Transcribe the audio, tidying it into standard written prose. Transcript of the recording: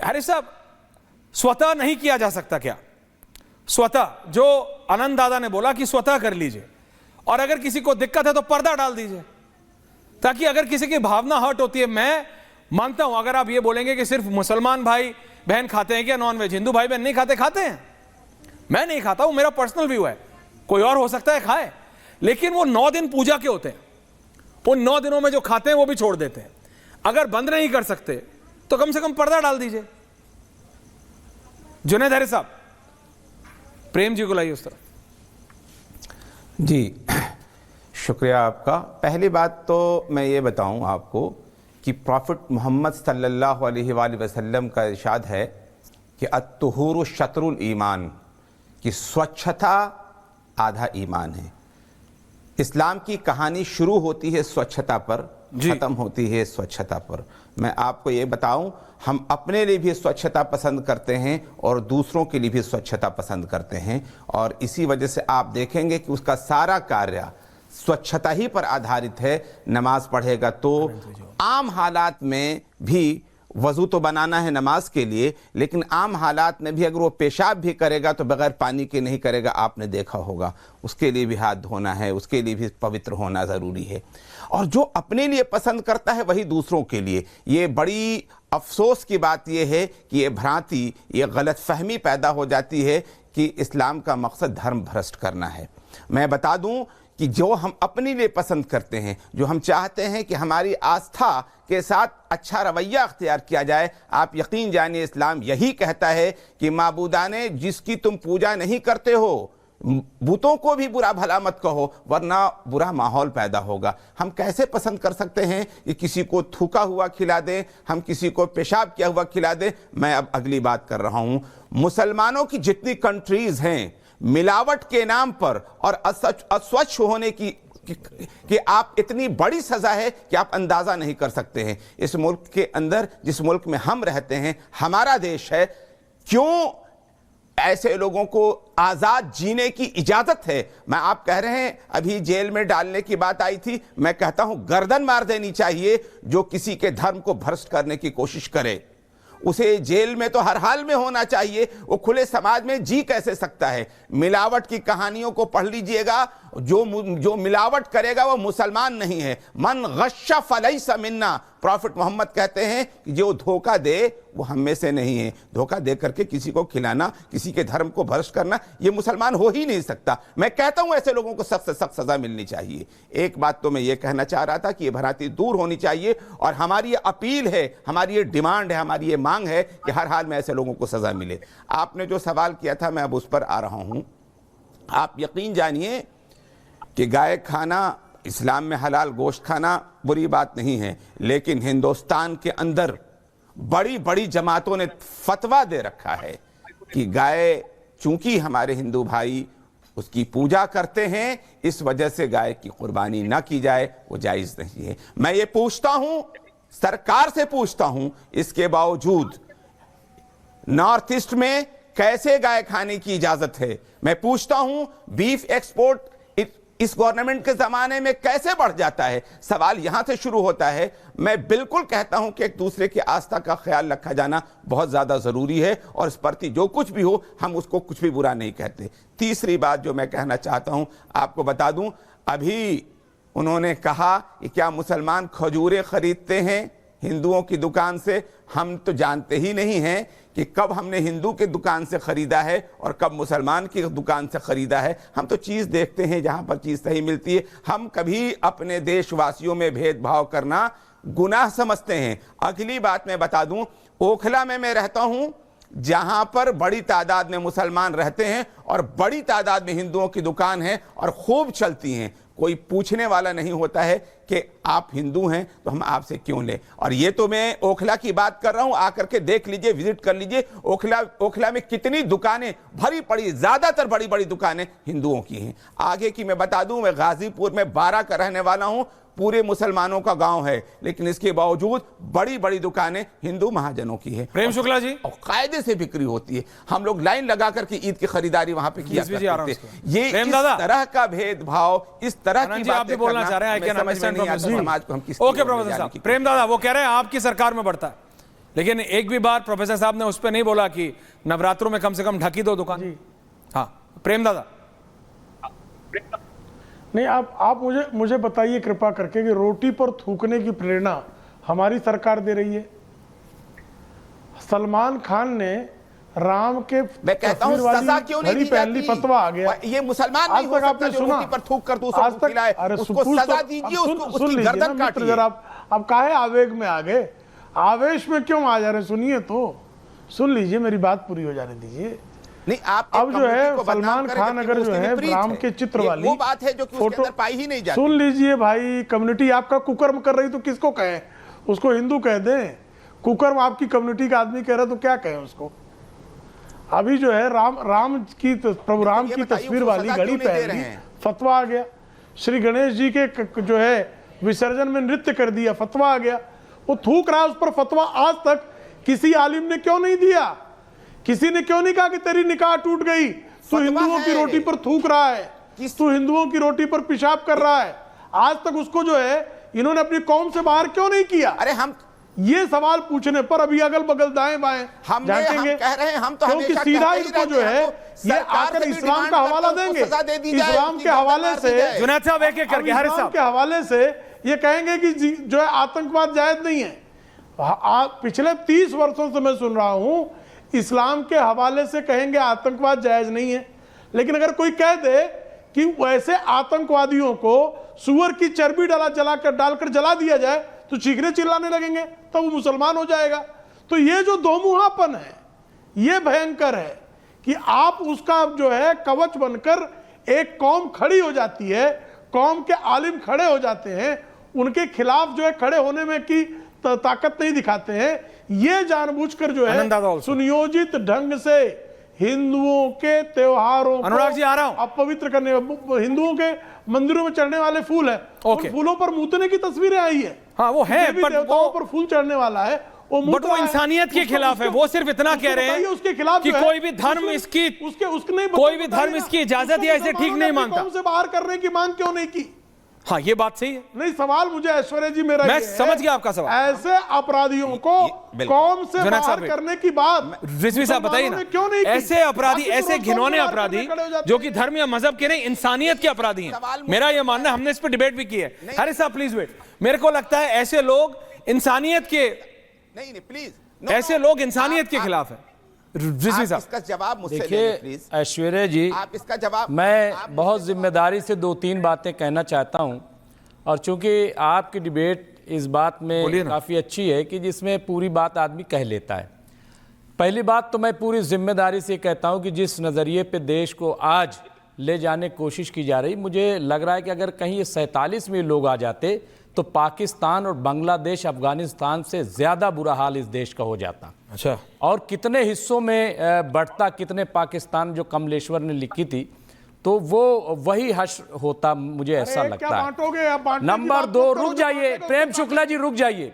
Harris साहब, स्वतः नहीं किया जा सकता क्या? स्वतः, जो आनंद दादा ने बोला कि स्वतः कर लीजिए, और अगर किसी को दिक्कत है तो पर्दा डाल दीजिए, ताकि अगर किसी की भावना हर्ट होती है। मैं मानता हूं अगर आप ये बोलेंगे कि सिर्फ मुसलमान भाई बहन खाते हैं क्या नॉनवेज, हिंदू भाई बहन नहीं खाते? खाते हैं। मैं नहीं खाता हूं, मेरा पर्सनल व्यू है, कोई और हो सकता है खाए, लेकिन वो 9 दिन पूजा के होते हैं, उन 9 दिनों में जो खाते हैं वो भी छोड़ देते हैं। अगर बंद नहीं कर सकते तो कम से कम पर्दा डाल दीजिए। जुनैद हैरिस साहब, प्रेम जी को लाइए उस तरफ। जी शुक्रिया आपका। पहली बात तो मैं ये बताऊं आपको कि प्रॉफिट मोहम्मद सल्लल्लाहु अलैहि वसल्लम का इरशाद है कि अत्तुहूरु शत्रुल ईमान, कि स्वच्छता आधा ईमान है। इस्लाम की कहानी शुरू होती है स्वच्छता पर, ख़त्म होती है स्वच्छता पर। मैं आपको ये बताऊं, हम अपने लिए भी स्वच्छता पसंद करते हैं और दूसरों के लिए भी स्वच्छता पसंद करते हैं, और इसी वजह से आप देखेंगे कि उसका सारा कार्य स्वच्छता ही पर आधारित है। नमाज पढ़ेगा तो आम हालात में भी, वज़ू तो बनाना है नमाज के लिए, लेकिन आम हालात में भी अगर वो पेशाब भी करेगा तो बगैर पानी के नहीं करेगा, आपने देखा होगा। उसके लिए भी हाथ धोना है, उसके लिए भी पवित्र होना ज़रूरी है। और जो अपने लिए पसंद करता है वही दूसरों के लिए। ये बड़ी अफसोस की बात यह है कि ये भ्रांति, ये गलतफहमी पैदा हो जाती है कि इस्लाम का मकसद धर्म भ्रष्ट करना है। मैं बता दूं कि जो हम अपने लिए पसंद करते हैं, जो हम चाहते हैं कि हमारी आस्था के साथ अच्छा रवैया अख्तियार किया जाए, आप यकीन जानिए इस्लाम यही कहता है कि माबूदाने जिसकी तुम पूजा नहीं करते हो, बूतों को भी बुरा भला मत कहो, वरना बुरा माहौल पैदा होगा। हम कैसे पसंद कर सकते हैं कि किसी को थूका हुआ खिला दें, हम किसी को पेशाब किया हुआ खिला दें? मैं अब अगली बात कर रहा हूँ। मुसलमानों की जितनी कंट्रीज़ हैं, मिलावट के नाम पर और अस्वच्छ होने की कि आप इतनी बड़ी सज़ा है कि आप अंदाज़ा नहीं कर सकते हैं। इस मुल्क के अंदर, जिस मुल्क में हम रहते हैं, हमारा देश है, क्यों ऐसे लोगों को आज़ाद जीने की इजाज़त है? मैं आप कह रहे हैं अभी जेल में डालने की बात आई थी, मैं कहता हूं गर्दन मार देनी चाहिए जो किसी के धर्म को भ्रष्ट करने की कोशिश करे। उसे जेल में तो हर हाल में होना चाहिए, वो खुले समाज में जी कैसे सकता है? मिलावट की कहानियों को पढ़ लीजिएगा, जो मिलावट करेगा वो मुसलमान नहीं है। मन गश्शा फलैसा मिन्ना, प्रॉफिट मोहम्मद कहते हैं कि जो धोखा दे वो हम में से नहीं है। धोखा दे करके किसी को खिलाना, किसी के धर्म को भ्रष्ट करना, ये मुसलमान हो ही नहीं सकता। मैं कहता हूं ऐसे लोगों को सख्त से सख्त सजा मिलनी चाहिए। एक बात तो मैं ये कहना चाह रहा था कि ये भ्रांति दूर होनी चाहिए, और हमारी ये अपील है, हमारी ये डिमांड है, हमारी ये मांग है कि हर हाल में ऐसे लोगों को सजा मिले। आपने जो सवाल किया था मैं अब उस पर आ रहा हूं। आप यकीन जानिए कि गाय खाना, इस्लाम में हलाल गोश्त खाना बुरी बात नहीं है, लेकिन हिंदुस्तान के अंदर बड़ी बड़ी जमातों ने फतवा दे रखा है कि गाय, चूंकि हमारे हिंदू भाई उसकी पूजा करते हैं, इस वजह से गाय की कुर्बानी ना की जाए, वो जायज़ नहीं है। मैं ये पूछता हूं, सरकार से पूछता हूं, इसके बावजूद नॉर्थ ईस्ट में कैसे गाय खाने की इजाजत है? मैं पूछता हूं, बीफ एक्सपोर्ट इस गवर्नमेंट के ज़माने में कैसे बढ़ जाता है? सवाल यहाँ से शुरू होता है। मैं बिल्कुल कहता हूँ कि एक दूसरे की आस्था का ख्याल रखा जाना बहुत ज़्यादा ज़रूरी है, और इस प्रति जो कुछ भी हो हम उसको कुछ भी बुरा नहीं कहते। तीसरी बात जो मैं कहना चाहता हूँ, आपको बता दूँ, अभी उन्होंने कहा कि क्या मुसलमान खजूरें ख़रीदते हैं हिंदुओं की दुकान से? हम तो जानते ही नहीं हैं कि कब हमने हिंदू की दुकान से ख़रीदा है और कब मुसलमान की दुकान से ख़रीदा है। हम तो चीज़ देखते हैं जहाँ पर चीज़ सही मिलती है। हम कभी अपने देशवासियों में भेदभाव करना गुनाह समझते हैं। अगली बात मैं बता दूं, ओखला में मैं रहता हूं, जहां पर बड़ी तादाद में मुसलमान रहते हैं और बड़ी तादाद में हिंदुओं की दुकान है और खूब चलती हैं। कोई पूछने वाला नहीं होता है कि आप हिंदू हैं तो हम आपसे क्यों लें। और ये तो मैं ओखला की बात कर रहा हूं, आकर के देख लीजिए, विजिट कर लीजिए। ओखला में कितनी दुकानें भरी पड़ी, ज़्यादातर बड़ी बड़ी दुकानें हिंदुओं की हैं। आगे की मैं बता दूं, मैं गाजीपुर में 12 का रहने वाला हूं, पूरे मुसलमानों का गांव है, लेकिन इसके बावजूद बड़ी बड़ी दुकानें हिंदू महाजनों की है। प्रेम शुक्ला जी, और कायदे से बिक्री होती है। हम लोग लाइन लगा करके ईद की खरीदारी वहां पे किया करते थे। ये इस तरह का भेदभाव, इस तरह की बातें बोलना चाह रहे हैं, समाज को हम किस ओके प्रोफेसर साहब, प्रेम दादा वो कह रहे हैं आपकी सरकार में बढ़ता है, लेकिन एक भी बार प्रोफेसर साहब ने उस पर नहीं बोला कि नवरात्रों में कम से कम ढकी दो दुकान। हाँ प्रेम दादा। नहीं, आप मुझे बताइए कृपा करके कि रोटी पर थूकने की प्रेरणा हमारी सरकार दे रही है। सलमान खान ने राम के मैं कहता हूं सजा क्यों नहीं दी पहली जाती? फतवा आ गया। ये मुसलमान नहीं हो सकता जो रोटी पर थूक कर दूसरों को खिलाए। उसको सजा दीजिए, उसकी गर्दन काटिए। अब काहे आवेग में आ गए, आवेश में क्यों आ जा रहे? सुनिए तो, सुन लीजिए, मेरी बात पूरी हो जाने दीजिए। नहीं, आप अब जो है सलमान खान अगर जो है राम के चित्र वाली वो बात है जो कि उसके अंदर पाई ही नहीं जाती। सुन लीजिए भाई, कम्युनिटी आपका कुकर्म कर रही तो किसको कहें? उसको हिंदू कह दें? कुकर्म आपकी कम्युनिटी का आदमी कह रहा तो क्या कहें उसको? अभी जो है राम की प्रभु राम की तस्वीर वाली घड़ी पहन ली, फतवा आ गया। श्री गणेश जी के जो है विसर्जन में नृत्य कर दिया, फतवा आ गया। वो थूक रहा है, उस पर फतवा आज तक किसी आलिम ने क्यों नहीं दिया? किसी ने क्यों नहीं कहा कि तेरी निकाह टूट गई, तू हिंदुओं की रोटी पर थूक रहा है, तू हिंदुओं की रोटी पर पेशाब कर रहा है? आज तक उसको जो है इन्होंने अपनी कौम से बाहर क्यों नहीं किया? अरे हम ये सवाल पूछने पर अभी अगल बगल दाएं बाएं झांकेंगे, कह रहे हैं हम तो क्योंकि सीधा इनको जो है ये आकर इस्लाम का हवाला देंगे। इस्लाम के हवाले से, जुनैद साहब एक एक करके, हारिस इस्लाम साहब के हवाले से ये कहेंगे कि जो है आतंकवाद जायज नहीं है। पिछले 30 वर्षों से मैं सुन रहा हूं इस्लाम के हवाले से कहेंगे आतंकवाद जायज नहीं है, लेकिन अगर कोई कह दे कि वैसे आतंकवादियों को सुअर की चर्बी डालकर जला दिया जाए तो चीखने चिल्लाने लगेंगे, तब वो मुसलमान हो जाएगा। तो ये जो दोमुहापन है ये भयंकर है कि आप उसका जो है कवच बनकर एक कौम खड़ी हो जाती है, कौम के आलिम खड़े हो जाते हैं, उनके खिलाफ जो है खड़े होने में की ताकत नहीं दिखाते हैं। ये जानबूझकर जो है सुनियोजित ढंग से हिंदुओं के त्योहारों अनुराग जी आ रहा हूं, अपवित्र करने, हिंदुओं के मंदिरों में चढ़ने वाले फूल है, उन फूलों पर मूतने की तस्वीरें आई है। हाँ वो है, पर देवताओं पर फूल चढ़ने वाला है, वो इंसानियत के खिलाफ है। वो सिर्फ इतना कह रहे हैं उसके खिलाफ कि कोई भी धर्म इसकी कोई भी धर्म इसकी इजाजत या इसे ठीक नहीं मानता। कौम से बाहर करने की मांग क्यों नहीं की? हाँ ये बात सही है। नहीं, सवाल मुझे ऐश्वर्या जी मेरा मैं समझ गया आपका सवाल। ऐसे अपराधियों को कौम से बाहर करने की बात रिजवी साहब बताइए ना, क्यों नहीं? ऐसे अपराधी, ऐसे घिनौने अपराधी जो कि धर्म या मजहब के नहीं इंसानियत के अपराधी हैं, मेरा यह मानना है, हमने इस पर डिबेट भी की है। हारिस साहब प्लीज वेट, मेरे को लगता है ऐसे लोग इंसानियत के नहीं प्लीज, ऐसे लोग इंसानियत के खिलाफ है। रिजवी साहब इसका जवाब मुझसे देखिए प्लीज। ऐश्वर्या जी, आप इसका जवाब, मैं बहुत जिम्मेदारी से 2-3 बातें कहना चाहता हूं, और चूंकि आपकी डिबेट इस बात में काफ़ी अच्छी है कि जिसमें पूरी बात आदमी कह लेता है। पहली बात तो मैं पूरी जिम्मेदारी से कहता हूं कि जिस नज़रिए पे देश को आज ले जाने की कोशिश की जा रही, मुझे लग रहा है कि अगर कहीं ये 47 में लोग आ जाते तो पाकिस्तान और बांग्लादेश अफगानिस्तान से ज़्यादा बुरा हाल इस देश का हो जाता। अच्छा, और कितने हिस्सों में बढ़ता, कितने पाकिस्तान जो कमलेश्वर ने लिखी थी तो वो वही हश्र होता, मुझे ऐसा लगता है। बांटोगे? नंबर 2, रुक जाइए प्रेम शुक्ला जी, रुक जाइए।